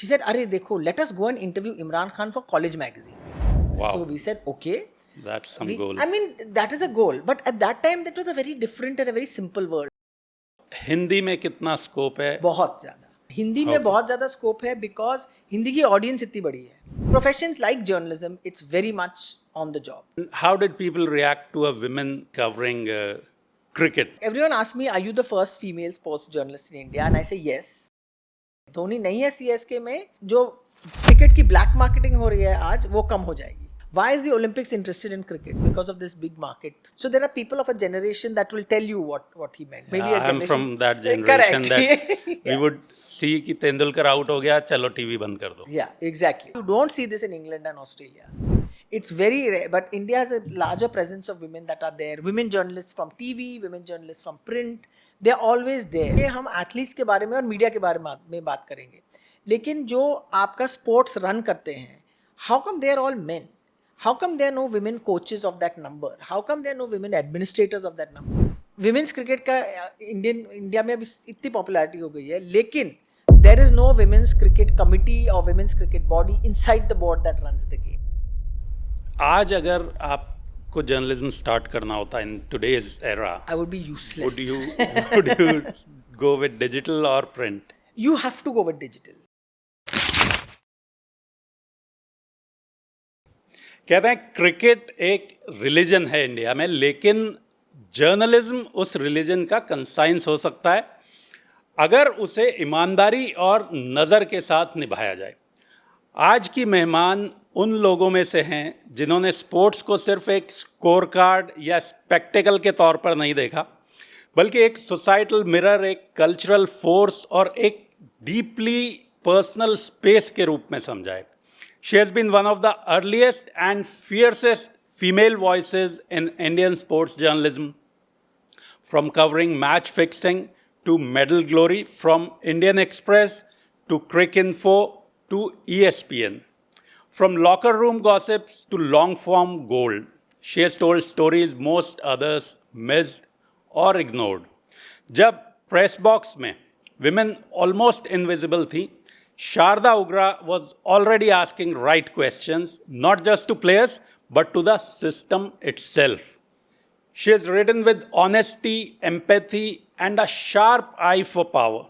She said, "Arey dekho, let us go and interview Imran Khan for College magazine." Wow. So we said, "Okay." That's some goal. I mean, that is a goal, but at that time that was a very different and a very simple world. Hindi में कितना scope है? बहुत ज़्यादा हिंदी में बहुत ज़्यादा scope है because Hindi की ऑडियंस इतनी बड़ी है. Professions like journalism, it's very much on the job. How did people react to a women covering cricket? Everyone asked me, are you the first female sports journalist in India? And I say yes. Dhoni नहीं है CSK में, जो cricket की black marketing हो रही है आज, वो कम हो जाएगी. Why is the Olympics interested in cricket? Because of this big market. So there are people of a generation that will tell you what he meant. Maybe a I'm generation. from that generation Correct. that we would see कि Tendulkar out हो गया, चलो TV बंद कर दो. Yeah, exactly. You don't see this in England and Australia. It's very rare, but India has a larger presence of women that are there. Women journalists from TV, women journalists from print. They are always there. ये हम athletes के बारे में और media के बारे में बात करेंगे. लेकिन जो आपका स्पोर्ट्स रन करते हैं, how come they are all men? How come there are no women coaches of that number? How come there are no women administrators of that number? Women's cricket का इंडिया में अभी इतनी popularity हो गई है, लेकिन there is no women's cricket committee or women's cricket body inside the board that runs the game. आज अगर आपको जर्नलिज्म स्टार्ट करना होता in today's era, I would be useless. would you go with digital or print? You have to go with digital. कहते हैं cricket एक religion है India में, लेकिन जर्नलिज्म उस रिलीजन का कंसाइंस हो सकता है अगर उसे ईमानदारी और नज़र के साथ निभाया जाए. आज की मेहमान उन लोगों में से हैं जिन्होंने स्पोर्ट्स को सिर्फ एक स्कोर कार्ड या स्पेक्टेकल के तौर पर नहीं देखा, बल्कि एक सोसाइटल मिरर, एक कल्चरल फोर्स और एक डीपली पर्सनल स्पेस के रूप में समझा है. She has been one of the earliest and fiercest female voices in Indian sports journalism, from covering match fixing to medal glory, from Indian Express to Cricinfo to ESPN, from locker room gossips to long-form gold. She has told stories most others missed or ignored. जब press box में women almost invisible थी, Sharda Ugra was already asking right questions, not just to players, but to the system itself. She has written with honesty, empathy, and a sharp eye for power.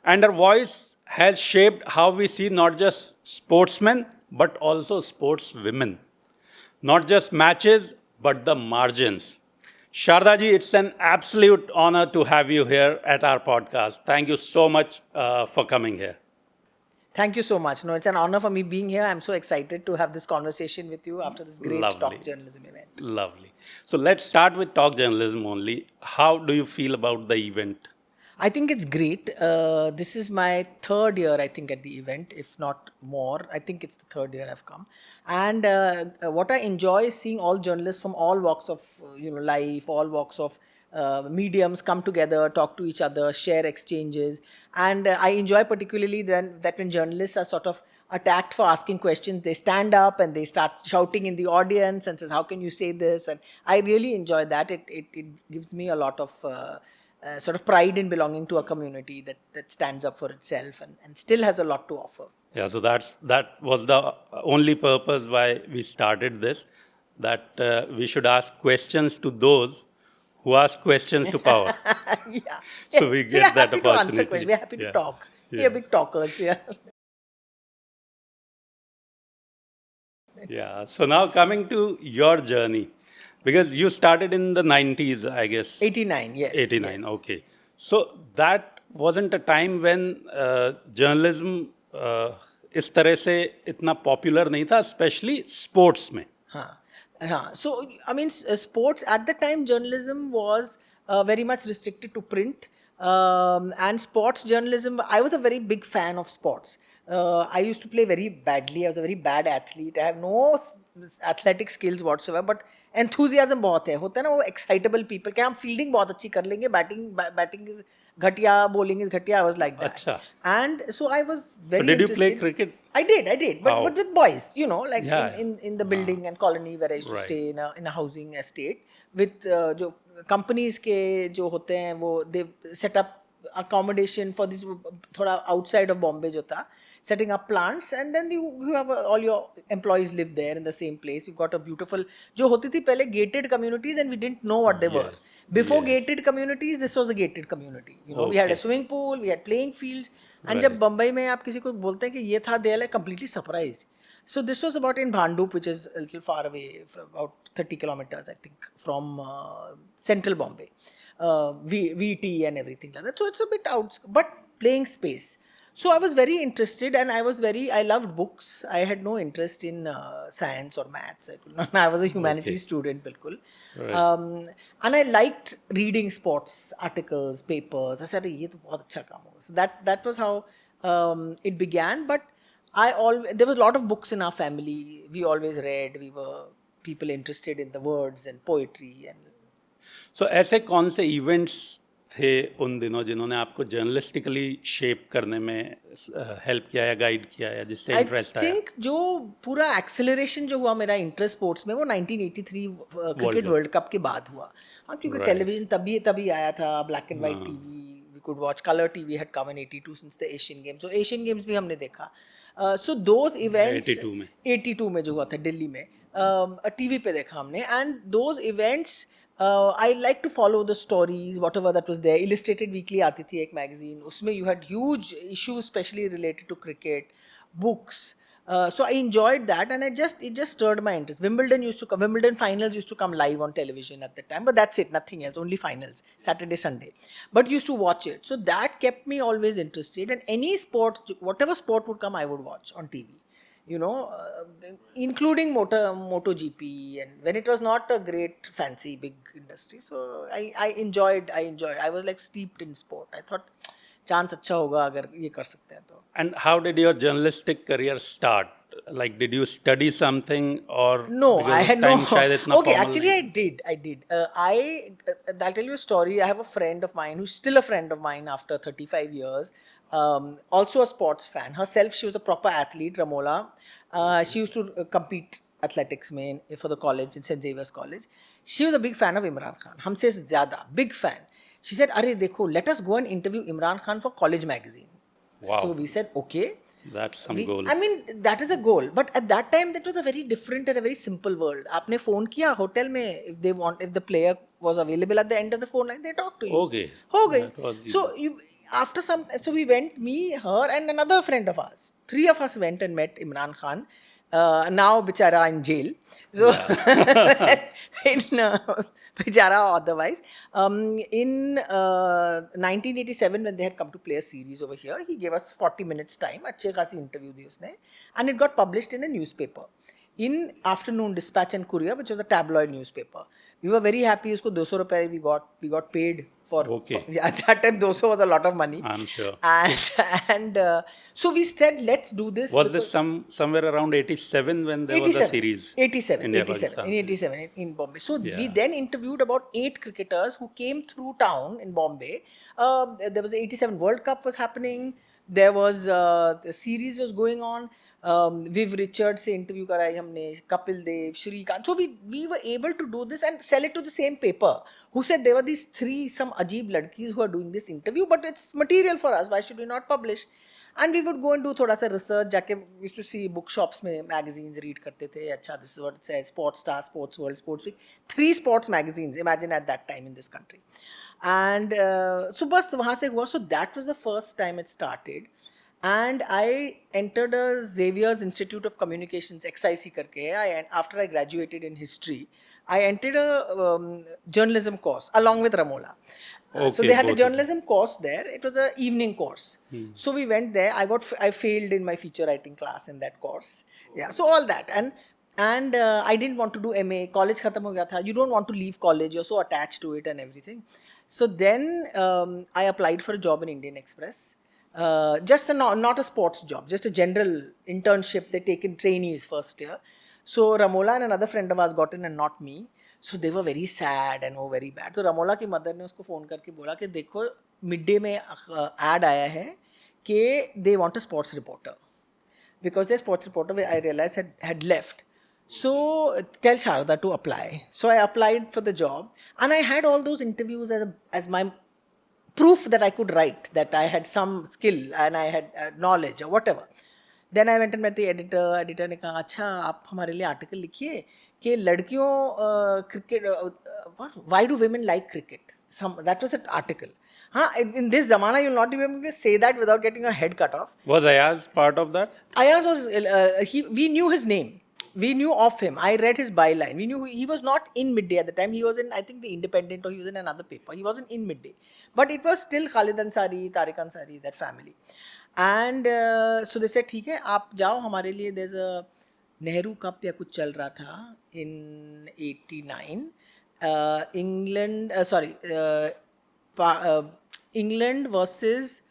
And her voice has shaped how we see not just sportsmen, but also sportswomen. Not just matches, but the margins. Sharda ji, it's an absolute honor to have you here at our podcast. Thank you so much for coming here. Thank you so much. No, it's an honor for me being here. I'm so excited to have this conversation with you after this great Lovely. Talk Journalism event. Lovely. So let's start with Talk Journalism only. How do you feel about the event? I think it's great. This is my third year, I think, at the event, if not more. I think it's the third year I've come. And what I enjoy is seeing all journalists from all walks of life, all walks of mediums come together, talk to each other, share exchanges. And I enjoy particularly that when journalists are sort of attacked for asking questions, they stand up and they start shouting in the audience and says, how can you say this? And I really enjoy that. It gives me a lot of sort of pride in belonging to a community that stands up for itself and still has a lot to offer. Yeah, so that was the only purpose why we started this, that we should ask questions to those who ask questions to power. Yeah. So we get that opportunity. To answer questions. We're happy to talk. Yeah. We're big talkers, yeah. Yeah. So now coming to your journey, because you started in the 90s, I guess. 89, yes. 89, yes. okay. So that wasn't a time when journalism इस तरह से इतना popular नहीं था, especially sports में. हाँ. So, I mean, sports at the time, journalism was very much restricted to print. And sports journalism, I was a very big fan of sports. I used to play very badly. I was a very bad athlete. I have no athletic skills whatsoever, but enthusiasm बहुत है. होता है ना वो excitable people कि हम fielding बहुत अच्छी कर लेंगे, batting is घटिया, bowling is घटिया. I was like that. अच्छा. And so I was very So did interested. you play cricket? I did, but with boys, like Yeah. in the building and colony where I used to Right. stay in a housing estate with जो companies के जो होते हैं वो they set up accommodation for this थोड़ा outside of Bombay जो था, setting up plants, and then you have all your employees live there in the same place. You've got a beautiful, जो होती थी पहले gated communities, and we didn't know what they were. Yes, Before yes. gated communities, this was a gated community. You know, we had a Okay. swimming pool, we had playing fields, and Right. जब बम्बई में आप किसी को बोलते हैं कि ये था, they are like completely surprised. So this was about in Bhandup, which is a little far away, about 30 kilometers, I think, from central Bombay. VT and everything like that. So it's a bit out, but playing space. So I was very interested, and I loved books. I had no interest in science or maths. I was a humanities student, bilkul. Right. And I liked reading sports articles, papers. I said, "ये तो बहुत अच्छा काम होगा." So that was how it began. But there was a lot of books in our family. We always read. We were people interested in the words and poetry and. सो ऐसे कौन से events थे उन दिनों जिन्होंने आपको जर्नलिस्टिकली शेप करने में हेल्प किया या गाइड किया या जिससे आई इंटरेस्ट आया? थिंक जो पूरा एक्सेलरेशन जो हुआ मेरा इंटरेस्ट स्पोर्ट्स में, वो 1983 क्रिकेट वर्ल्ड कप के बाद हुआ. हाँ, क्योंकि Right. टेलीविजन तभी आया था, black and white TV, we could watch. Colour TV had come in 82 since the Asian Games. So Asian Games भी हमने देखा. सो दोज इवेंट्स 82 में. 82 में जो हुआ था दिल्ली में, टीवी पे देखा हमने. And those events I like to follow the stories, whatever that was there. Illustrated Weekly आती थी एक magazine, उसमें you had huge issues especially related to cricket, books. So I enjoyed that, and it just stirred my interest. Wimbledon finals used to come live on television at the time, but that's it, nothing else, only finals, Saturday, Sunday. But used to watch it. So that kept me always interested, and any sport, whatever sport would come, I would watch on TV. You know, including MotoGP, and when it was not a great fancy big industry. So I enjoyed. I was like steeped in sport. I thought chance अच्छा होगा अगर ये कर सकते हैं तो. And how did your journalistic career start? Like, did you study something or No, because I उस had no. time शायद इतना Okay, formal actually, नहीं? I did. I'll tell you a story. I have a friend of mine who's still a friend of mine after 35 years. Also a sports fan. Herself, she was a proper athlete, Ramola. She used to compete athletics for the college in St. Xavier's College. She was a big fan of Imran Khan. हमसे ज़्यादा big fan. She said, "अरे देखो, let us go and interview Imran Khan for College magazine." Wow. So we said, "Okay." That's some goal. I mean, that is a goal. But at that time, that was a very different and a very simple world. आपने phone किया hotel में, if the player was available at the end of the phone line, they talk to you. Okay. हो गई. That was easy. So we went, me, her, and another friend of ours. 3 of us went and met Imran Khan. Now bichara in jail. So bichara otherwise. In 1987, when they had come to play a series over here, he gave us 40 minutes time. अच्छे खासी interview दी उसने, and it got published in a newspaper, in Afternoon Dispatch and Courier, which was a tabloid newspaper. We were very happy. उसको 200 रुपए we got paid for. Okay. At that time, 200 was a lot of money. I'm sure. And so we said, let's do this. Was this somewhere around 87 when there was a series? 87 India, in Pakistan 87 in Bombay. So we Yeah. then interviewed about 8 cricketers who came through town in Bombay. There was the 87 World Cup was happening. There was the series was going on. Viv Richards से interview कराई हमने, Kapil Dev, Shrikant. So we were able to do this and sell it to the same paper, who said there were these 3 some अजीब लड़कीज who are doing this interview, but it's material for us. Why should we not publish? And we would go and do थोड़ा सा research. जाके we used to see bookshops में magazines read करते थे. अच्छा, this is what it says: Sports Star, Sports World, Sports Week. 3 sports magazines. Imagine at that time in this country. And so बस वहाँ से हुआ. So that was the first time it started. And I entered a Xavier's Institute of Communications, XIC करके. After I graduated in history, I entered a journalism course along with Ramola. So Okay, they had a both of journalism course there. It was an evening course. So we went there. I failed in my feature writing class in that course. Yeah. So all that, and I didn't want to do MA. College खत्म हो गया था. You don't want to leave college. You're so attached to it and everything. So then I applied for a job in Indian Express. Just not a sports job, just a general internship. They take in trainees first year. So Ramola and another friend of ours got in and not me. So they were very sad and very bad. So Ramola की mother ने उसको phone करके बोला कि देखो midday में ad आया है कि they want a sports reporter, because their sports reporter I realized had left. So tell Sharda to apply. So I applied for the job, and I had all those interviews as my proof that I could write, that I had some skill and I had knowledge or whatever. Then I went and met the editor. Editor ने कहा अच्छा आप हमारे लिए article लिखिए कि लड़कियों cricket why do women like cricket. That was the article. हाँ, in this zamana you'll not be able to say that without getting your head cut off. Was Ayaz part of that? Ayaz was, we knew his name. We knew of him. I read his byline. We knew he was not in Midday at the time. He was in, I think, the Independent, or he was in another paper. He wasn't in Midday. But it was still Khalid Ansari, Tariq Ansari, that family. And so they said, ठीक है, आप जाओ हमारे लिए. There's a Nehru Cup या कुछ चल रहा था in 89. England, England versus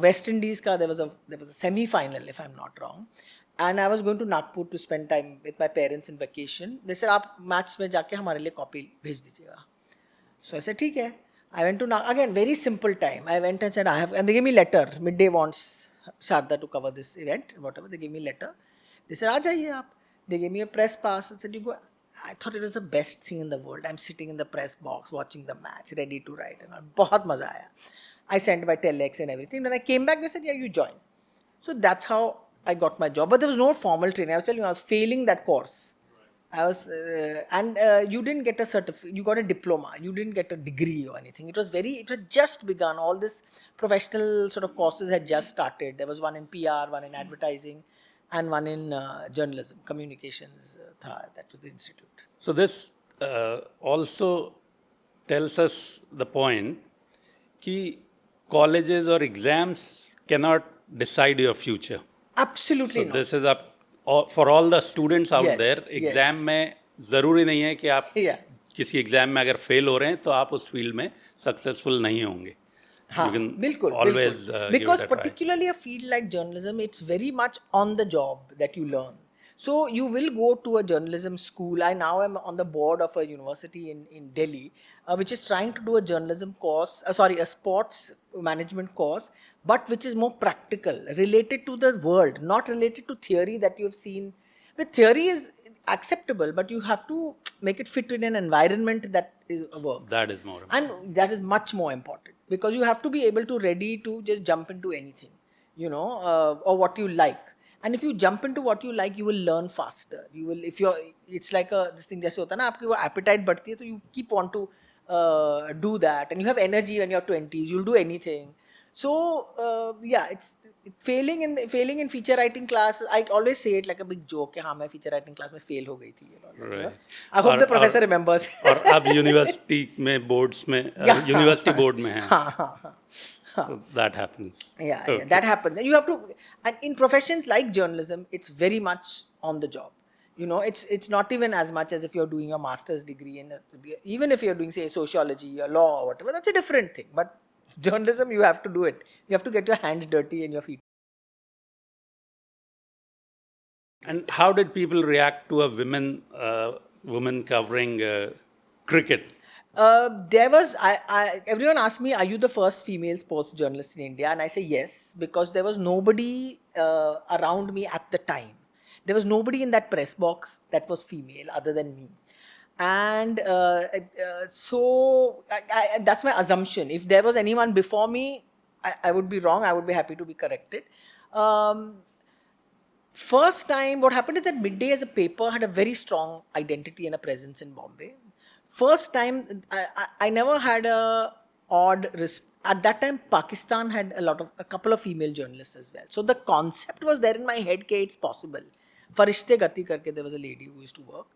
West Indies का there was a semi-final if I'm not wrong, and I was going to Nagpur to spend time with my parents in vacation. They said आप match में जाके हमारे लिए copy भेज दीजिएगा. So I said ठीक है. I went to again very simple time. I went and said I have, and they gave me letter. Midday wants Sharda to cover this event, whatever. They gave me letter. They said आ जाइए आप. They gave me a press pass and said you go. I thought it was the best thing in the world. I'm sitting in the press box watching the match, ready to write. And बहुत मजा आया. I sent my telex and everything. When I came back, they said, yeah, you join. So that's how I got my job. But there was no formal training. I was telling you, I was failing that course. I was, you didn't get a certificate. You got a diploma. You didn't get a degree or anything. It had just begun. All this professional sort of courses had just started. There was one in PR, one in advertising, and one in journalism, communications. That was the institute. So this also tells us the point कि colleges or exams cannot decide your future. Absolutely So not. this is for all the students out Yes, there. yes. Exam में ज़रूरी नहीं है कि आप Yeah. किसी exam में अगर फेल हो रहे हैं तो आप उस फील्ड में सक्सेसफुल नहीं होंगे. हाँ, You can बिल्कुल, always बिल्कुल. give Because it a try. particularly a field like journalism, it's very much on the job that you learn. So you will go to a journalism school. I now am on the board of a university in Delhi, which is trying to do a journalism course, a sports management course, but which is more practical, related to the world, not related to theory that you have seen. The theory is acceptable, but you have to make it fit in an environment that works. That is more important. And that is much more important, because you have to be able to ready to just jump into anything, or what you like. And if you jump into what you like, you will learn faster. You will, it's like this thing जैसे होता है ना, आपकी वो appetite बढ़ती है, तो you keep on to do that, and you have energy when you're 20s. You'll do anything. So yeah, it's failing in feature writing class. I always say it like a big joke कि हाँ मैं feature writing class में fail हो गई थी. Right. I hope the professor remembers. और अब university में बोर्ड्स में यूनिवर्सिटी बोर्ड में हैं. So that happens. Yeah, that happens. And you have to, and in professions like journalism, it's very much on the job. It's not even as much as if you're doing a master's degree in, even if you're doing, say, sociology or law or whatever, that's a different thing. But journalism, you have to do it. You have to get your hands dirty and your feet. And how did people react to a woman covering cricket? There was, everyone asked me, are you the first female sports journalist in India? And I say yes, because there was nobody around me at the time. There was nobody in that press box that was female other than me. And so that's my assumption. If there was anyone before me, I would be wrong. I would be happy to be corrected. First time, what happened is that Midday as a paper had a very strong identity and a presence in Bombay. First time, I never had at that time, Pakistan had a couple of female journalists as well. So the concept was there in my head that it's possible. Farishte Gati karke, there was a lady who used to work,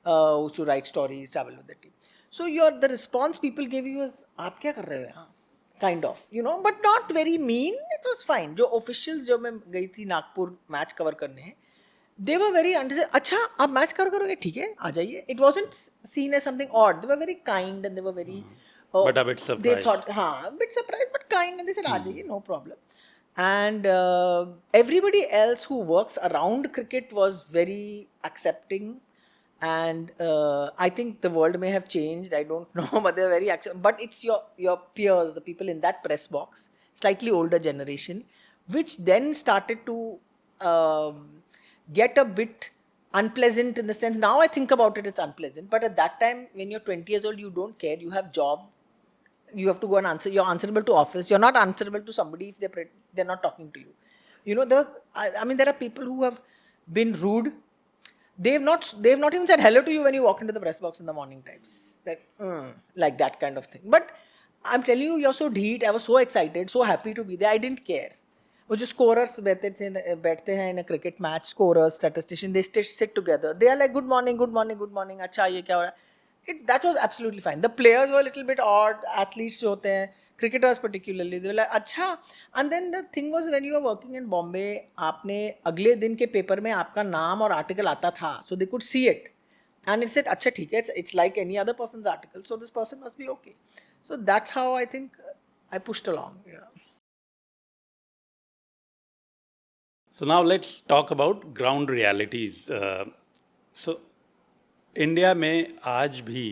who used to write stories, travel with the team. So the response people gave you was, "Aap kya kar rahe ho yahan?" Kind of, but not very mean. It was fine. जो officials जो मैं गई थी Nagpur match cover करने, they were very अच्छा आप match cover करोगे, ठीक है, आ जाइए. It wasn't seen as something odd. They were very kind and they were very. But a bit surprised. They thought, a bit surprised, but kind, and they said, आ जाइए, no problem. And everybody else who works around cricket was very accepting. And I think the world may have changed. I don't know, but they're very accepting. But it's your peers, the people in that press box, slightly older generation, which then started to get a bit unpleasant in the sense. Now I think about it, it's unpleasant. But at that time, when you're 20 years old, you don't care. You have job. You have to go and answer. You're answerable to office. You're not answerable to somebody if they're not talking to you. You know, I mean, there are people who have been rude. They've not even said hello to you when you walk into the press box in the morning times. Like that kind of thing. But I'm telling you, you're so dheet. I was so excited, so happy to be there. I didn't care. वो जो scorers बैठते हैं in a cricket match, scorers, statistician, they sit together. They are like, good morning, good morning, good morning. अच्छा ये क्या हो रहा है? That was absolutely fine. The players were a little bit odd. Athletes जो होते हैं, cricketers particularly, they were like अच्छा. And then the thing was, when you were working in Bombay, आपने अगले दिन के पेपर में आपका नाम और आर्टिकल आता था, so they could see it, and it said अच्छा ठीक है, it's like any other person's article, so this person must be okay. So that's how I think I pushed along. Yeah. So now let's talk about ground realities. So India में आज भी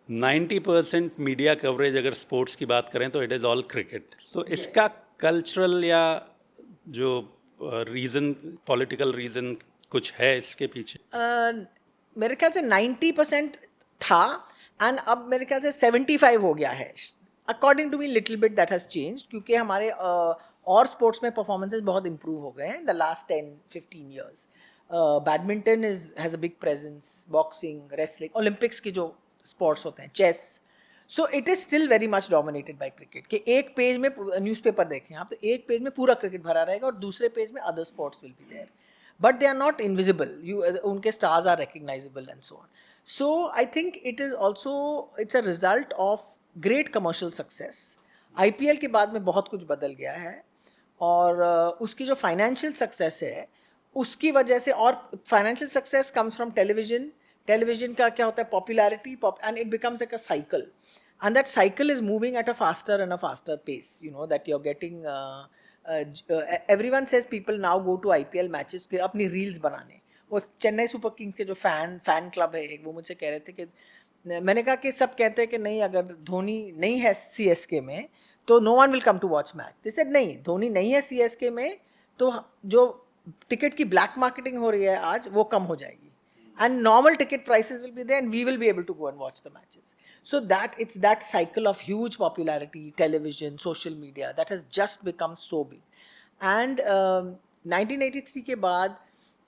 90% media coverage अगर sports की बात करें तो it is all cricket. सो इसका cultural या जो रीज़न, पॉलिटिकल रीज़न कुछ है इसके पीछे? मेरे ख्याल से 90% था, एंड अब मेरे ख्याल से 75 हो गया है. According to me little bit that has change, क्योंकि हमारे और स्पोर्ट्स में परफॉर्मेंसेज बहुत इंप्रूव हो गए हैं in the last 10-15 years. Badminton has a big presence, boxing, wrestling, Olympics की जो स्पोर्ट्स होते हैं, chess. So it is still very much dominated by cricket. कि एक पेज में न्यूज़पेपर देखें आप तो एक पेज में पूरा क्रिकेट भरा रहेगा और दूसरे पेज में other sports will be there, but they are not invisible. उनके stars are recognizable and so on. So I think it is also, it's a result of great commercial success. IPL के बाद में बहुत कुछ बदल गया है, और उसकी जो फाइनेंशियल सक्सेस है उसकी वजह से, और financial success comes from television. Television का क्या होता है, popularity, and it becomes like a cycle, and that cycle is moving at a faster pace. You know that you are getting, everyone says people now go to IPL matches के अपनी reels बनाने. वो Chennai super Kings के जो fan club है, वो मुझसे कह रहे थे कि, मैंने कहा कि सब कहते हैं कि नहीं, अगर धोनी नहीं है CSK में तो no one will come to watch match. They said नहीं, धोनी नहीं है CSK में तो जो टिकट की ब्लैक मार्केटिंग हो रही है आज, वो कम हो जाएगी, and normal ticket prices will be there and we will be able to go and watch the matches. So that it's that cycle of huge popularity, television, social media, that has just become so big. And 1983 के बाद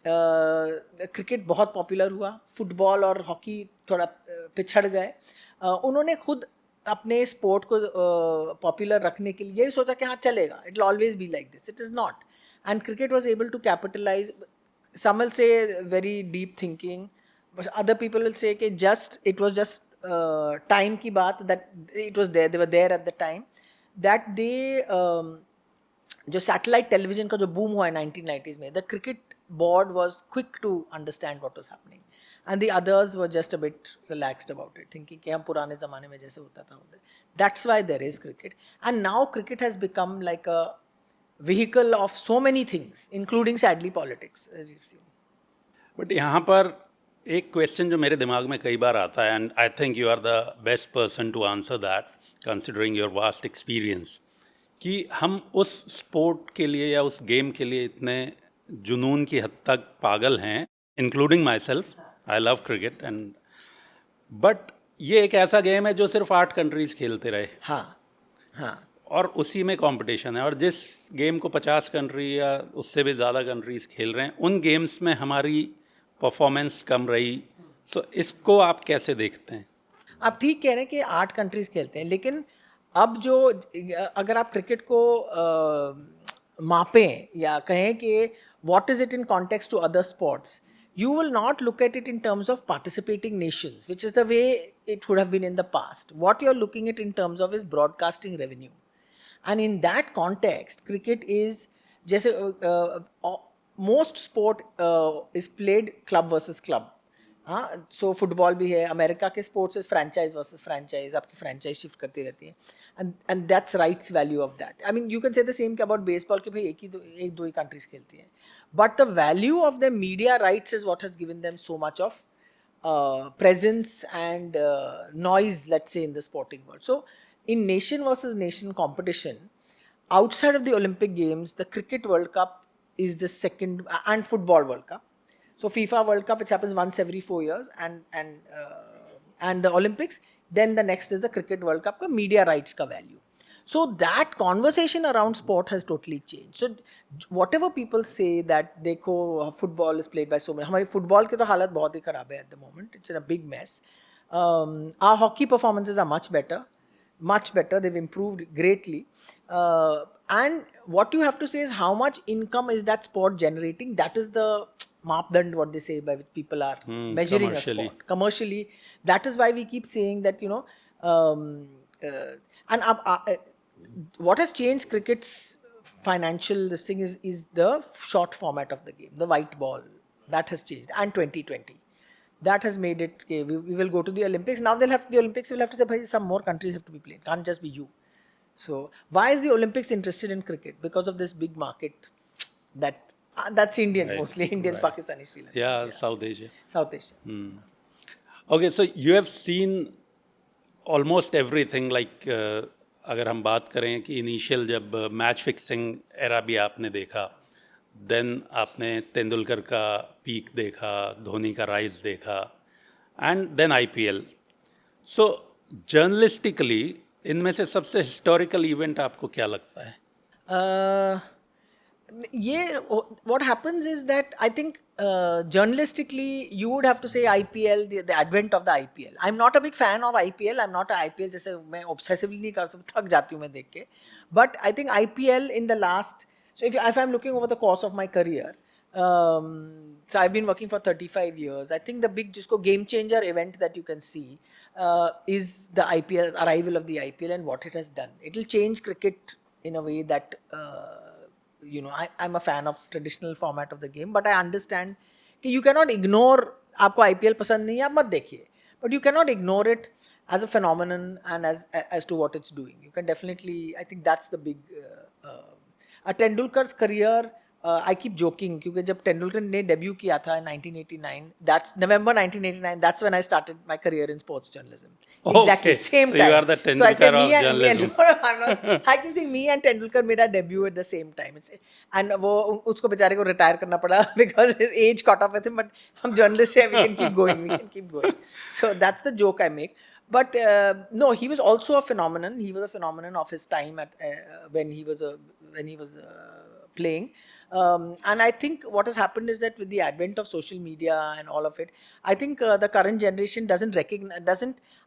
cricket बहुत popular हुआ, football और hockey थोड़ा पिछड़ गए. उन्होंने खुद अपने स्पोर्ट को पॉपुलर रखने के लिए यही सोचा कि हाँ चलेगा, it will always be like this. It is not. And cricket was able to capitalise. Some will say very deep thinking, but other people will say that it was just time की बात, that it was there, they were there at the time, that they जो satellite television का जो boom हुआ है 1990s में, the cricket board was quick to understand what was happening, and the others were just a bit relaxed about it, thinking कि हम पुराने ज़माने में जैसे होता था उधर. That's why there is cricket, and now cricket has become like a vehicle of so many things, including sadly politics, as you've seen. But यहाँ पर एक क्वेश्चन जो मेरे दिमाग में कई बार आता है, and I think you are the best person to answer that considering your vast experience, कि हम उस स्पोर्ट के लिए या उस गेम के लिए इतने जुनून की हद तक पागल हैं, including my self. I love cricket, and but ये एक ऐसा गेम है जो सिर्फ 8 कंट्रीज खेलते रहे. हाँ. और उसी में कंपटीशन है, और जिस गेम को 50 कंट्री या उससे भी ज़्यादा कंट्रीज़ खेल रहे हैं, उन गेम्स में हमारी परफॉर्मेंस कम रही. सो इसको आप कैसे देखते हैं? आप ठीक कह रहे हैं कि 8 कंट्रीज़ खेलते हैं, लेकिन अब जो, अगर आप क्रिकेट को मापें या कहें कि what is it in context to other sports, you will not look at it in terms of participating nations, which is the way it would have been in the past. What you're looking at in terms of is broadcasting revenue. And in that context, cricket is जैसे most sport is played club versus club. हाँ, सो football भी है, America के sports is franchise versus franchise, आपकी franchise shift करती रहती है, and that's rights value of that. I mean you can say the same about baseball कि भाई एक दो ही कंट्रीज खेलती हैं, but the value of the media rights is what has given them so much of presence and noise, let's say, in the sporting world. So in nation versus nation competition, outside of the Olympic Games, the Cricket World Cup is the second, and Football World Cup. So FIFA World Cup, which happens once every 4 years, and the Olympics. Then the next is the Cricket World Cup का media rights का value. So that conversation around sport has totally changed. So whatever people say that देखो football is played by so many, हमारी football की तो हालत बहुत ही खराब है at the moment. It's in a big mess. Our hockey performances are much better. Much better. They've improved greatly. And what you have to say is how much income is that sport generating? That is the maapdand, what they say, by which people are measuring a commercially. sport. Commercially, that is why we keep saying that, and what has changed cricket's financial this thing is the short format of the game, the white ball. That has changed. And 2020. That has made it, okay, we will go to the Olympics. Now the Olympics will have to say, "Bhai, some more countries have to be playing. Can't just be you." So why is the Olympics interested in cricket? Because of this big market that's Indians, mostly Indians, Pakistanis, Sri Lankans. Yeah, South Asia. South Asia. Okay, so you have seen almost everything, like अगर हम बात करें कि initial जब match fixing era भी आपने देखा, then आपने तेंदुलकर का पीक देखा, धोनी का राइज देखा, एंड देन आईपीएल. सो जर्नलिस्टिकली इनमें से सबसे हिस्टोरिकल इवेंट आपको क्या लगता है? What happens is that I think journalistically you would have to say IPL, the advent of the IPL. I'm not a big fan of IPL. I'm not a IPL जैसे मैं obsessively नहीं कर सकता, थक जाती हूँ मैं देख के. But I think IPL in the last, so if I'm looking over the course of my career, so I've been working for 35 years. I think the big जिसको game changer event that you can see is the IPL, arrival of the IPL and what it has done. It will change cricket in a way that I'm a fan of traditional format of the game, but I understand कि you cannot ignore, आपको IPL पसंद नहीं है आप मत देखिए, but you cannot ignore it as a phenomenon and as to what it's doing. You can definitely, I think that's the big Tendulkar's career. I keep joking क्योंकि जब तेंदुलकर ने डेब्यू किया था in 1989, that's November 1989, that's when I started my career in sports journalism. Exactly, Okay, same so time. you are the So I say Tendulkar of journalism. I'm not, I keep saying me and Tendulkar made our debut at the same time. And वो उसको बेचारे को retire करना पड़ा because his age caught up with him. But हम journalists हैं, we can keep going. So that's the joke I make. But no, he was also a phenomenon. He was a phenomenon of his time at when he was playing. And I think what has happened is that with the advent of social media and all of it, I think the current generation doesn't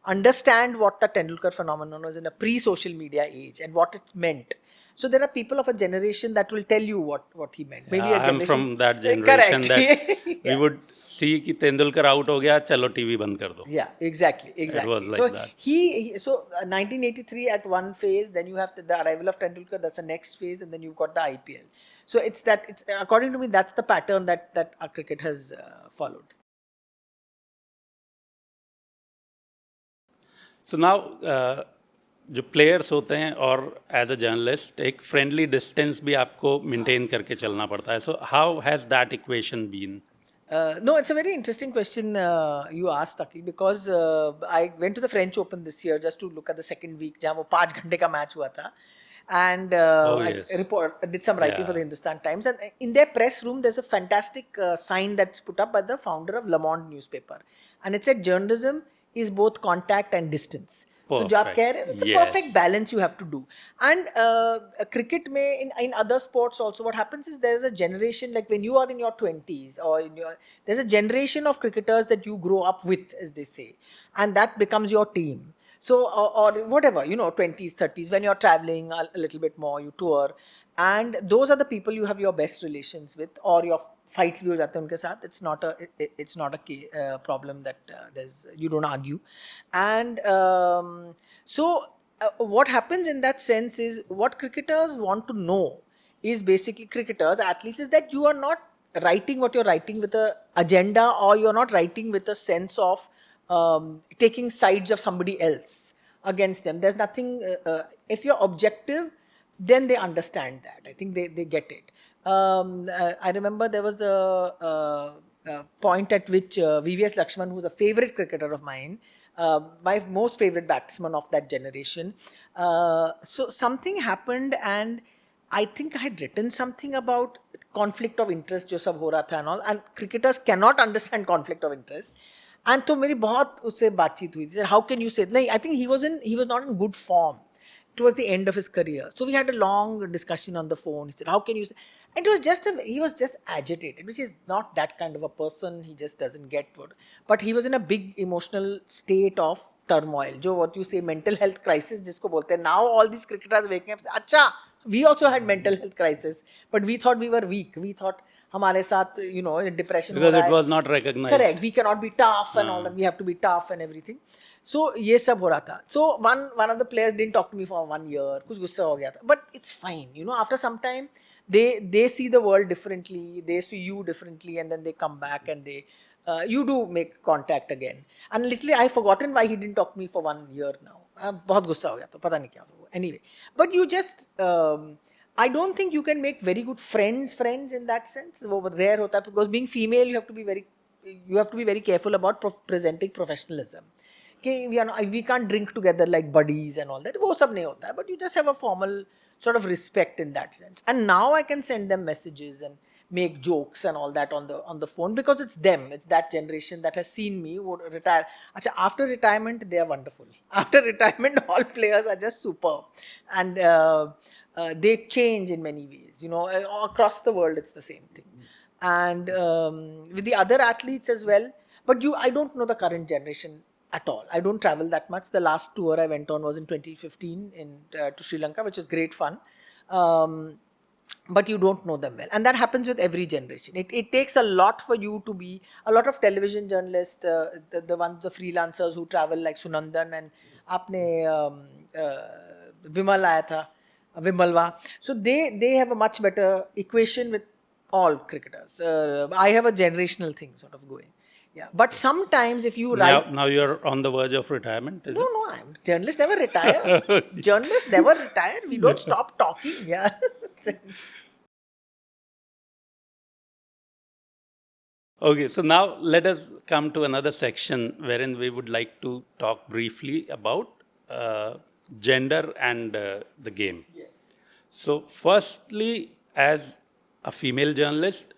understand what the Tendulkar phenomenon was in a pre-social media age and what it meant. So there are people of a generation that will tell you what he meant. Maybe a generation. I'm from that generation that we would see कि Tendulkar out हो गया, चलो TV बंद कर दो. Yeah, exactly. It was like so that. So 1983 at one phase, then you have the arrival of Tendulkar, that's the next phase, and then you've got the IPL. So it's according to me, that's the pattern that our cricket has followed. So now जो players होते हैं और as a journalist एक friendly distance भी आपको maintain करके चलना पड़ता है. So how has that equation been? No, it's a very interesting question you asked, Akhil, because I went to the French Open this year just to look at the second week, जहाँ वो 5 घंटे का match हुआ था. And yes. I did some writing for the Hindustan Times, and in their press room there's a fantastic sign that's put up by the founder of Le Monde newspaper, and it said journalism is both contact and distance. So जो आप कह रहे हैं, it's a perfect balance you have to do. And cricket में in other sports also what happens is there's a generation, like when you are in your 20s or there's a generation of cricketers that you grow up with, as they say, and that becomes your team. So, or whatever, 20s, 30s, when you're traveling a little bit more, you tour. And those are the people you have your best relations with, or your fights bhi ho jate hain unke sath. It's not a problem that you don't argue. And so what happens in that sense is what cricketers want to know is basically cricketers, athletes, is that you are not writing what you're writing with a agenda, or you're not writing with a sense of taking sides of somebody else against them. There's nothing, if you're objective, then they understand that. I think they get it. I remember there was a point at which VVS Lakshman, who was a favorite cricketer of mine, my most favorite batsman of that generation, so something happened, and I think I had written something about conflict of interest जो सब हो रहा था and all, and cricketers cannot understand conflict of interest. And तो मेरी बहुत उससे बातचीत हुई थी. How can you say? नहीं, I think he was not in good form. towards the end of his career. So we had a long discussion on the phone. He said, "How can you?" And it was just he was just agitated, which is not that kind of a person. He just doesn't get what. But he was in a big emotional state of turmoil. जो what you say mental health crisis जिसको बोलते हैं. Now all these cricketers waking up. अच्छा, we also had mental health crisis, but we thought we were weak. We thought हमारे साथ depression Because हो it रहा was है. not recognized. Correct. We cannot be tough and all that. We have to be tough and everything. So ये सब हो रहा था. So one of the players didn't talk to me for 1 year. कुछ गुस्सा हो गया था. But it's fine. After some time, they see the world differently. They see you differently, and then they come back and they you do make contact again. And literally, I've forgotten why he didn't talk to me for 1 year now. बहुत गुस्सा हो गया था. पता नहीं क्या था वो. Anyway, but you just I don't think you can make very good friends in that sense. वो rare होता है because being female, you have to be very careful about presenting professionalism. Okay, we can't drink together like buddies and all that. वो सब नहीं होता है. But you just have a formal sort of respect in that sense. And now I can send them messages and make jokes and all that on the phone because it's them. It's that generation that has seen me retire. Achha, after retirement, they are wonderful. After retirement, all players are just superb. And they change in many ways. Across the world, it's the same thing. And with the other athletes as well. But I don't know the current generation at all. I don't travel that much. The last tour I went on was in 2015 to Sri Lanka, which was great fun. But you don't know them well. And that happens with every generation. It takes a lot for you to be, a lot of television journalists, the freelancers who travel like Sunandan and आपने Vimal आया था, Vimalwa. So they have a much better equation with all cricketers. I have a generational thing sort of going. Yeah, but sometimes if you write... Now you're on the verge of retirement, is it? No, journalists never retire. Journalists never retire. We don't stop talking. Yeah. Okay, so now let us come to another section wherein we would like to talk briefly about gender and the game. Yes. So firstly, as a female journalist,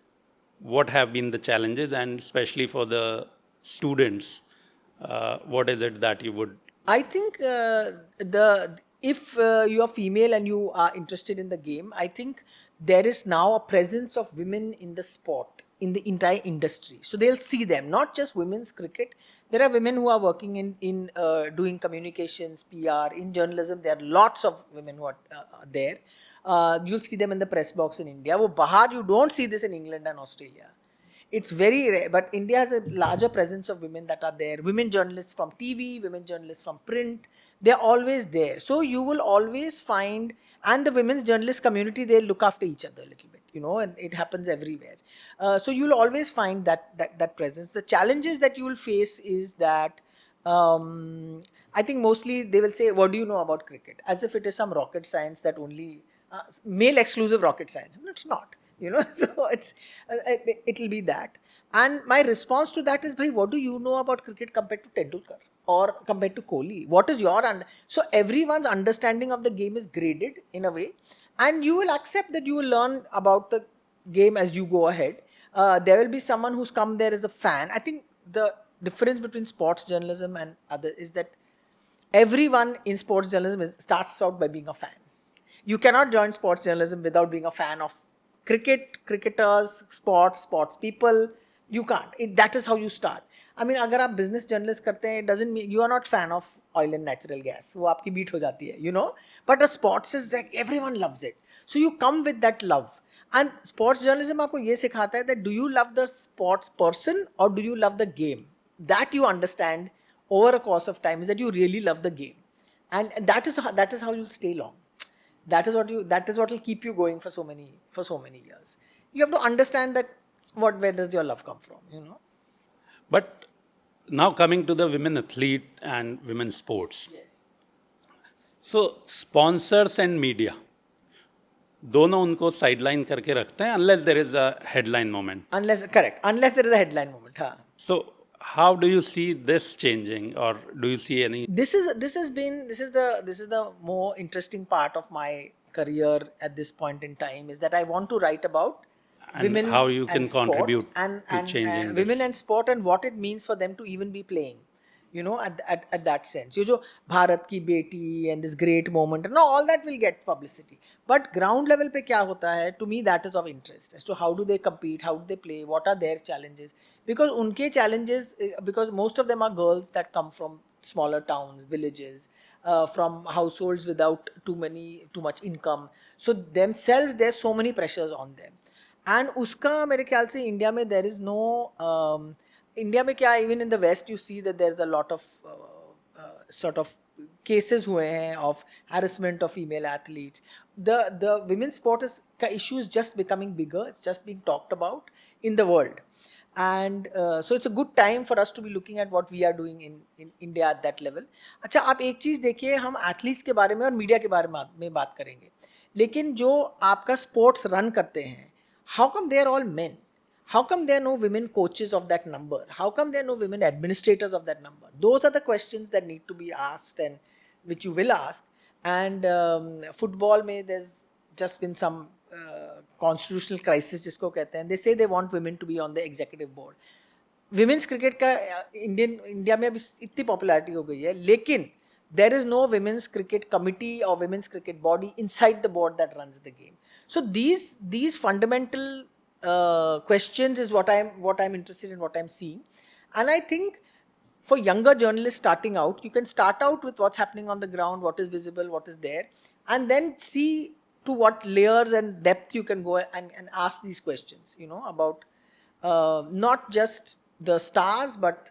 what have been the challenges, and especially for the students, what is it that you would... I think if you are female and you are interested in the game, I think there is now a presence of women in the sport, in the entire industry. So they'll see them, not just women's cricket. There are women who are working in doing communications, PR, in journalism. There are lots of women who are there. You'll see them in the press box in India. वो बाहर, you don't see this in England and Australia. It's very rare, but India has a larger presence of women that are there. Women journalists from TV, women journalists from print, they're always there. So you will always find, and the women's journalist community, they look after each other a little bit, and it happens everywhere. So you'll always find that presence. The challenges that you will face is that I think mostly they will say, what do you know about cricket? As if it is some rocket science that only male exclusive rocket science. No, it's not. So it'll be that. And my response to that is, bhai, what do you know about cricket compared to Tendulkar or compared to Kohli? What is your so everyone's understanding of the game is graded in a way, and you will accept that you will learn about the game as you go ahead. There will be someone who's come there as a fan. I think the difference between sports journalism and other is that everyone in sports journalism starts out by being a fan. You cannot join sports journalism without being a fan of cricket, cricketers, sports people. You can't. That is how you start. I mean, अगर आप business journalist करते हैं, it doesn't mean you are not fan of oil and natural gas. वो आपकी beat हो जाती है, But a sports is like everyone loves it. So you come with that love. And sports journalism आपको ये सिखाता है that do you love the sports person or do you love the game? That you understand over a course of time is that you really love the game. And that is how you'll stay long. That is what will keep you going for so many years. You have to understand that where does your love come from, But now coming to the women athlete and women sports. Yes. So sponsors and media, दोनों उनको sideline करके रखते हैं unless there is a headline moment. Unless there is a headline moment. हाँ. So how do you see this changing, or do you see any? This is the more interesting part of my career at this point in time, is that I want to write about And women how you can and sport contribute and to changing women this. and sport and what it means for them to even be playing. you know, at that sense. ये जो भारत की बेटी and this great moment, no, all that will get publicity. But ground level पे क्या होता है, to me that is of interest as to how do they compete, how do they play, what are their challenges. Because उनके challenges, because most of them are girls that come from smaller towns, villages, from households without too much income. So themselves, there's so many pressures on them. And उसका मेरे ख्याल से India में there is no India में क्या, even in the West you see that there's a lot of sort of cases हुए हैं of harassment of female athletes. The women's sport is का issue is just becoming bigger. It's just being talked about in the world. And so it's a good time for us to be looking at what we are doing in India at that level. अच्छा, आप एक चीज़ देखिए, हम athletes के बारे में और media के बारे में बात करेंगे, लेकिन जो आपका स्पोर्ट्स रन करते हैं, how come they are all men? How come there are no women coaches of that number? How come there are no women administrators of that number? Those are the questions that need to be asked, and which you will ask. And football में there's just been some constitutional crisis जिसको कहते हैं. They say they want women to be on the executive board. Women's cricket का India में अभी इतनी popularity हो गई है, लेकिन there is no women's cricket committee or women's cricket body inside the board that runs the game. So these fundamental questions is what I'm interested in, what I'm seeing. And I think for younger journalists starting out, you can start out with what's happening on the ground, what is visible, what is there, and then see to what layers and depth you can go and ask these questions, you know, about not just the stars, but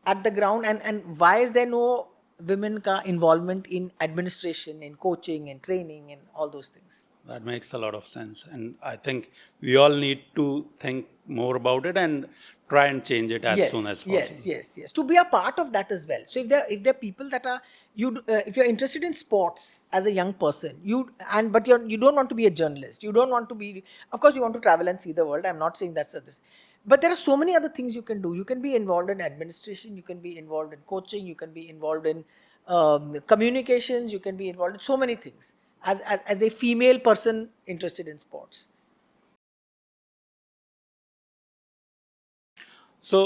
at the ground, and why is there no women ka involvement in administration, in coaching, and training, and all those things. That makes a lot of sense. And I think we all need to think more about it and try and change it as soon as possible. Yes. To be a part of that as well. So if there are people that are, if you're interested in sports as a young person, but you don't want to be a journalist. You don't want to be, of course you want to travel and see the world. I'm not saying that's this. But there are so many other things you can do. You can be involved in administration. You can be involved in coaching. You can be involved in communications. You can be involved in so many things as a female person interested in sports. So,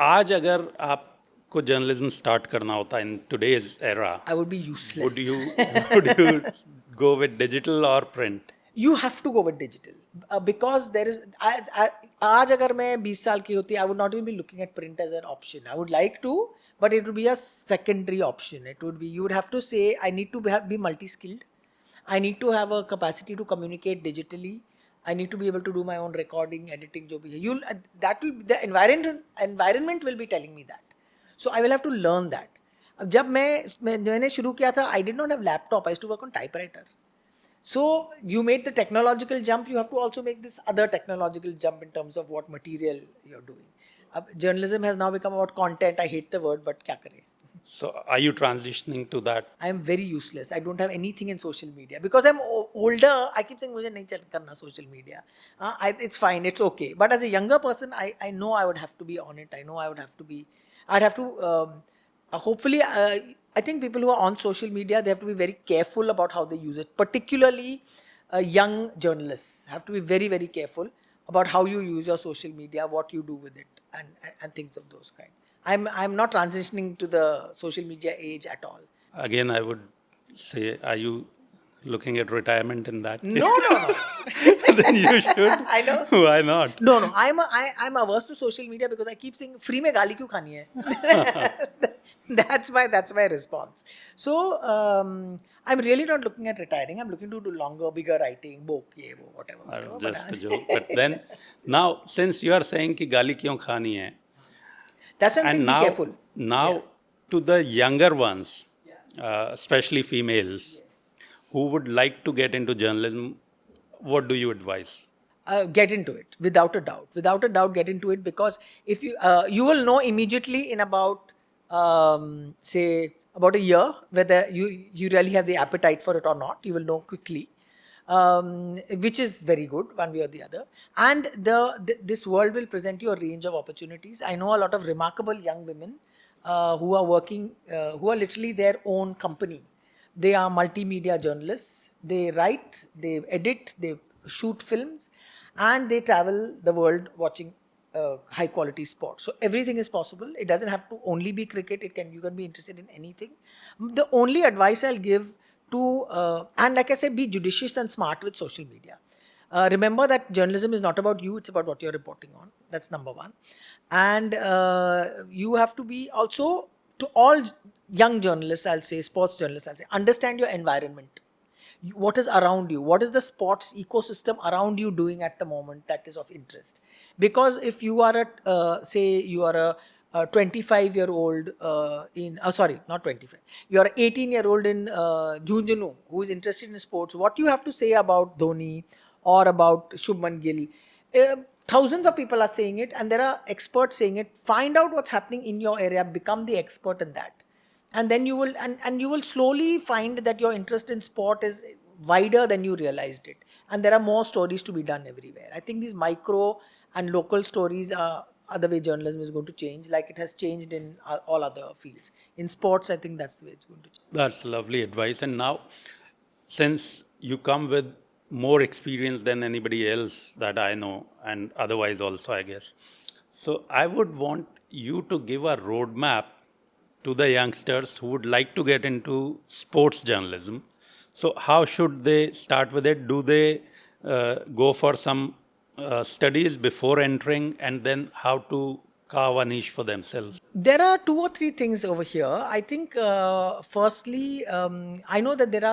आज अगर आपको journalism start करना होता in today's era, I would be useless. would you go with digital or print? You have to go with digital because there is. आज अगर मैं 20 साल की होती, I would not even be looking at print as an option. I would like to, but it would be a secondary option. It would be, you would have to say, I need to be multi-skilled. I need to have a capacity to communicate digitally. I need to be able to do my own recording, editing, जो भी है. The environment will be telling me that. So I will have to learn that. अब जब मैंने शुरू किया था, I did not have laptop. I used to work on typewriter. So you made the technological jump. You have to also make this other technological jump in terms of what material you're doing. Journalism has now become about content. I hate the word, but क्या करें? So are you transitioning to that? I am very useless. I don't have anything in social media because I'm older. I keep saying मुझे नहीं करना social media. It's fine. It's okay. But as a younger person, I know I would have to be on it. I know I would have to be. I'd have to. Hopefully, I think people who are on social media, they have to be very careful about how they use it. Particularly, young journalists have to be very, very careful about how you use your social media, what you do with it, and things of those kind. I'm not transitioning to the social media age at all. Again, I would say, are you looking at retirement in that? No. Then you should. I know. Why not? No. I'm averse to social media because I keep saying free में गाली क्यों खानी है? That's my response. So I'm really not looking at retiring. I'm looking to do longer, bigger writing, book, whatever. Just a joke. But then, now since you are saying कि गाली क्यों खानी है, that's why I'm saying and now, be careful. Now to the younger ones, especially females, who would like to get into journalism, what do you advise? Get into it without a doubt. Get into it because if you will know immediately in about say about a year whether you really have the appetite for it or not. You will know quickly, which is very good one way or the other. And this world will present you a range of opportunities. I know a lot of remarkable young women who are working, who are literally their own company. They are multimedia journalists. They write, they edit, they shoot films, and they travel the world watching high quality sport. So everything is possible. It doesn't have to only be cricket. You can be interested in anything. The only advice I'll give to and like I said, be judicious and smart with social media. Remember that journalism is not about you; it's about what you're reporting on. That's number one. And you have to be also, to all young journalists, I'll say, sports journalists, I'll say, understand your environment. What is around you, what is the sports ecosystem around you doing at the moment that is of interest. Because if you are a say you are a 25-year-old in sorry, not 25, you are an 18-year-old in Junjunu who is interested in sports, what you have to say about Dhoni or about Shubman Gill, thousands of people are saying it and there are experts saying it. Find out what's happening in your area, become the expert in that, and then you will and you will slowly find that your interest in sport is wider than you realized it, and there are more stories to be done everywhere. I think these micro and local stories are the way journalism is going to change, like it has changed in all other fields. In sports, I think that's the way it's going to change. That's lovely advice. And now, since you come with more experience than anybody else that I know, and otherwise also, I guess, so I would want you to give a roadmap to the youngsters who would like to get into sports journalism. So, how should they start with it? Do they go for some studies before entering, and then how to carve a niche for themselves? There are two or three things over here. I think, firstly, I know that there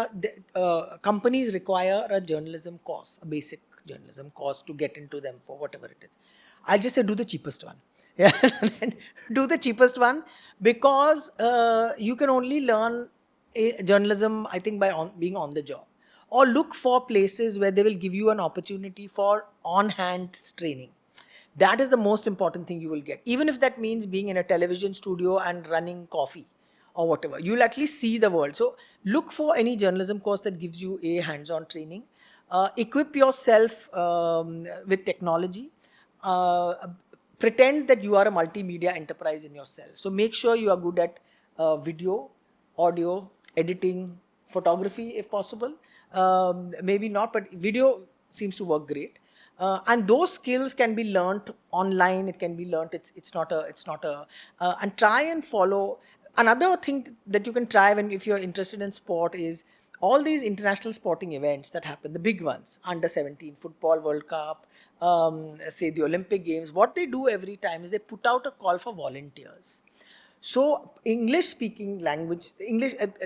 are companies require a journalism course, a basic journalism course to get into them for whatever it is. I'll just say do the cheapest one. Yeah, do the cheapest one, because you can only learn journalism, I think, by being on the job. Or look for places where they will give you an opportunity for on-hand training. That is the most important thing you will get. Even if that means being in a television studio and running coffee or whatever, you'll at least see the world. So look for any journalism course that gives you a hands-on training. Equip yourself with technology. Pretend that you are a multimedia enterprise in yourself. So make sure you are good at video, audio, editing, photography if possible. Maybe not, but video seems to work great. And those skills can be learnt online. It can be learnt. It's not a and try and follow. Another thing that you can try if you're interested in sport is all these international sporting events that happen, the big ones, under 17 football World Cup, say the Olympic Games. What they do every time is they put out a call for volunteers. So English speaking language,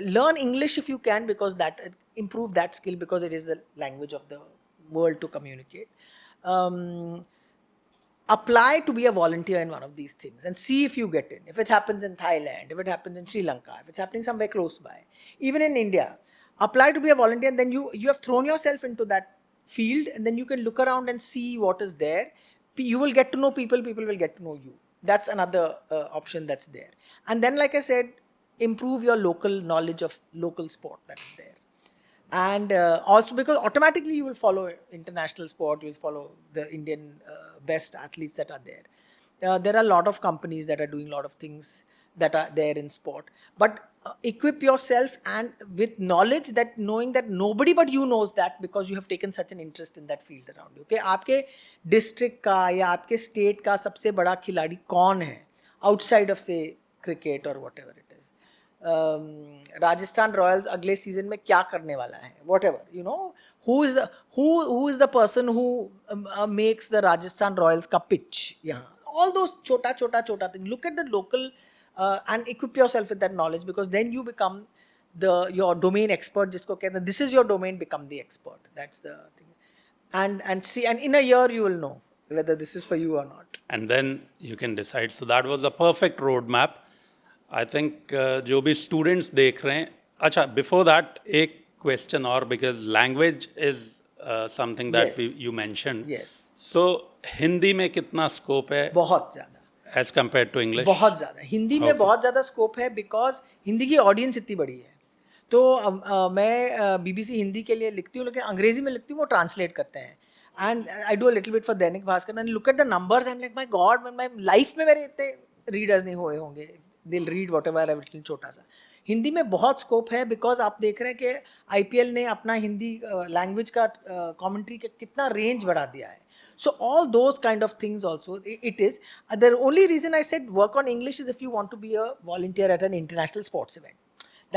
learn English if you can, because that improve that skill, because it is the language of the world to communicate. Apply to be a volunteer in one of these things and see if you get in. If it happens in Thailand, if it happens in Sri Lanka, if it's happening somewhere close by, even in India, apply to be a volunteer, and then you have thrown yourself into that field, and then you can look around and see what is there. You will get to know people, people will get to know you. That's another option that's there. And then, like I said, improve your local knowledge of local sport that is there. And also, because automatically you will follow international sport, you will follow the Indian best athletes that are there. There are a lot of companies that are doing a lot of things that are there in sport. But equip yourself and with knowledge, that knowing that nobody but you knows that, because you have taken such an interest in that field around you. Okay, आपके district का या आपके state का सबसे बड़ा खिलाड़ी कौन है outside of say cricket or whatever it is. Rajasthan Royals अगले सीजन में क्या करने वाला है, whatever, you know, who is the person who makes the Rajasthan Royals का pitch, yeah, all those छोटा thing. Look at the local and equip yourself with that knowledge, because then you become your domain expert, जिसको कहते हैं, this is your domain, become the expert. That's the thing. And see, and in a year you will know whether this is for you or not. And then you can decide. So that was the perfect roadmap. I think जो भी students देख रहे हैं, अच्छा, before that एक question और, because language is something that Yes. you mentioned. Yes. So Hindi में कितना scope है बहुत ज़्यादा, as compared to English? बहुत ज़्यादा हिंदी में बहुत ज़्यादा स्कोप है, बिकॉज हिंदी की ऑडियंस इतनी बड़ी है. तो मैं BBC हिंदी के लिए लिखती हूँ, लेकिन अंग्रेजी में लिखती हूँ, वो ट्रांसलेट करते हैं. And I do a little bit for Dainik Bhaskar and look at the numbers, I am like my god, my life में मेरे इतने रीडर्स नहीं हुए होंगे. They will read whatever little छोटा सा. हिंदी में बहुत स्कोप है, बिकॉज आप देख रहे हैं कि IPL ने अपना हिंदी लैंग्वेज का कमेंट्री का कितना रेंज बढ़ा दिया है. So all those kind of things also, it is. The only reason I said work on English is if you want to be a volunteer at an international sports event.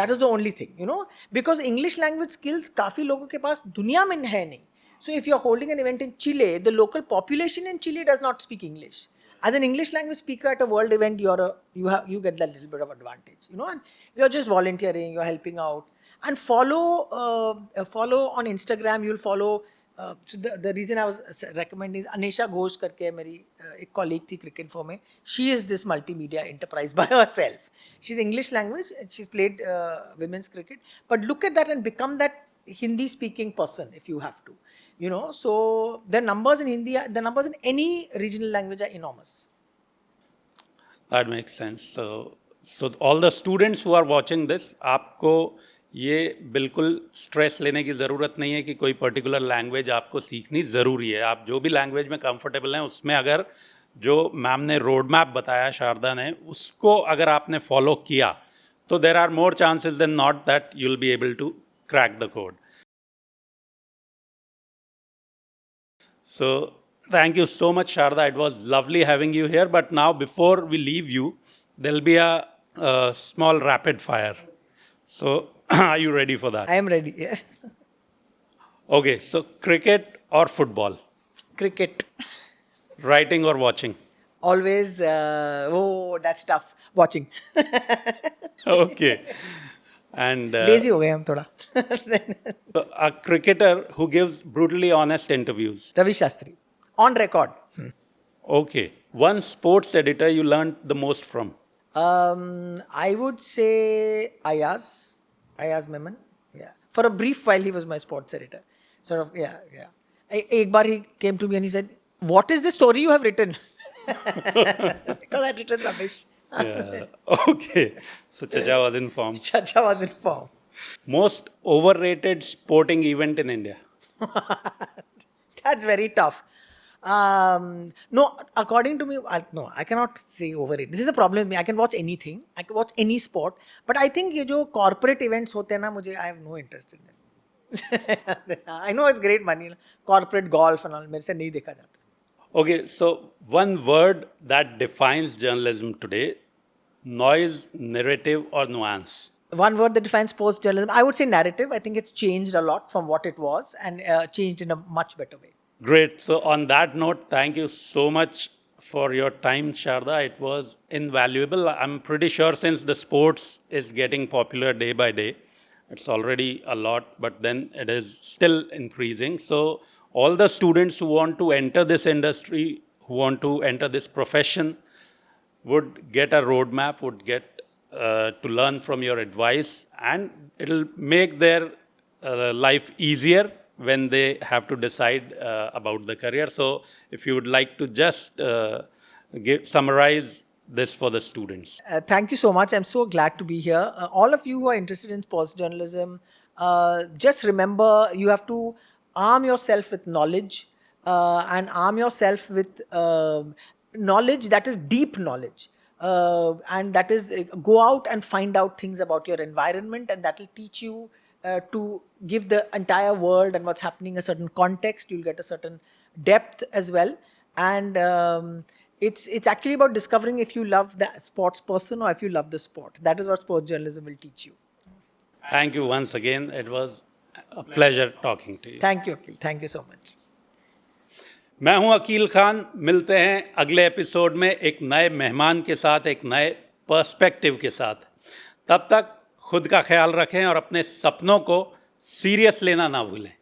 That is the only thing, you know, because English language skills काफ़ी लोगों के पास दुनिया में है नहीं. So if you're holding an event in Chile, the local population in Chile does not speak English. As an English language speaker at a world event, you get that little bit of advantage, you know, and you're just volunteering, you're helping out, and follow on Instagram. You'll follow. So the reason I was recommending is Anisha Ghosh करके मेरी एक colleague थी cricket firm में. She is this multimedia enterprise by herself. She's English language. She's played women's cricket. But look at that and become that Hindi speaking person if you have to. You know, so the numbers in Hindi, the numbers in any regional language are enormous. That makes sense. So all the students who are watching this, आपको ये बिल्कुल stress लेने की ज़रूरत नहीं है कि कोई पर्टिकुलर लैंग्वेज आपको सीखनी ज़रूरी है. आप जो भी लैंग्वेज में कंफर्टेबल हैं उसमें अगर जो मैम ने रोड मैप बताया शारदा ने उसको अगर आपने फॉलो किया तो there are more chances than not that you will be able to crack the code. So thank you so much, Sharda. It was lovely having you here. But now, before we leave you, there'll be a small rapid fire. So, are you ready for that? I am ready. Yeah. Okay. So, cricket or football? Cricket. Writing or watching? Always. That's tough. Watching. Okay. And Lazy हो गए हम थोड़ा. a cricketer who gives brutally honest interviews. Ravi Shastri. On record. Okay. One sports editor you learned the most from? I would say Ayaz Memon. Yeah. For a brief while, he was my sports editor. Sort of, yeah. एक बार he came to me and he said, "What is the story you have written?" Because I'd written rubbish. Yeah. Okay. So Chacha was informed. Chacha was informed. Most overrated sporting event in India? That's very tough. No, according to me, I cannot say overrated. This is the problem with me. I can watch anything. I can watch any sport. But I think ये जो corporate events होते हैं ना, I have no interest in them. I know it's great money. Corporate golf and all, मेरे से नहीं देखा जाता. Okay, so one word that defines journalism today, noise, narrative or nuance? One word that defines sports journalism, I would say narrative. I think it's changed a lot from what it was and changed in a much better way. Great. So on that note, thank you so much for your time, Sharda. It was invaluable. I'm pretty sure since the sports is getting popular day by day, it's already a lot, but then it is still increasing. So all the students who want to enter this industry, who want to enter this profession, would get a roadmap, would get to learn from your advice, and it'll make their life easier when they have to decide about the career. So if you would like to just summarize this for the students. Thank you so much. I'm so glad to be here. All of you who are interested in sports journalism, just remember you have to arm yourself with knowledge and arm yourself with knowledge that is deep knowledge. And that is go out and find out things about your environment, and that will teach you to give the entire world and what's happening a certain context. You'll get a certain depth as well, and it's actually about discovering if you love the sports person or if you love the sport. That is what sports journalism will teach you. Thank you once again. It was a pleasure talking to you. Thank you, Akhil. Thank you so much. मैं हूं अकील खान. मिलते हैं अगले episode में एक नए मेहमान के साथ, एक नए पर्सपेक्टिव के साथ. तब तक खुद का ख्याल रखें और अपने सपनों को सीरियस लेना ना भूलें.